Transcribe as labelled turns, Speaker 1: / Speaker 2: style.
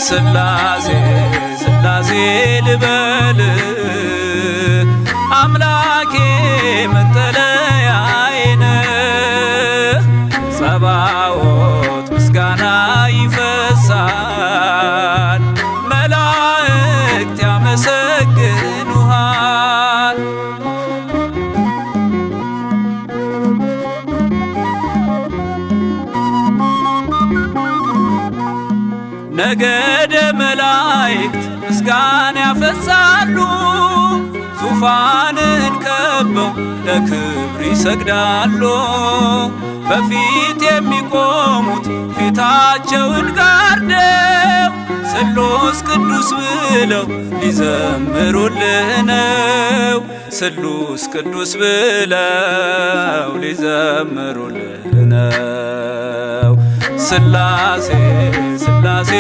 Speaker 1: ስላሴ ስላሴ ልበል አምላኬ መጠለያዬ ነህ። ጸባዖት ምስጋና ይፈሳል መላእክት ያመሰግኑሃል። ነገደ መላእክት ምስጋና ያፈሳሉ ዙፋንን ከበው ለክብር ይሰግዳሉ። በፊት የሚቆሙት ፊታቸውን ጋርደው ስሉስ ቅዱስ ብለው ሊዘምሩልህ ነው። ስሉስ ቅዱስ ብለው ሊዘምሩልህ ነው። ስላሴ ስላሴ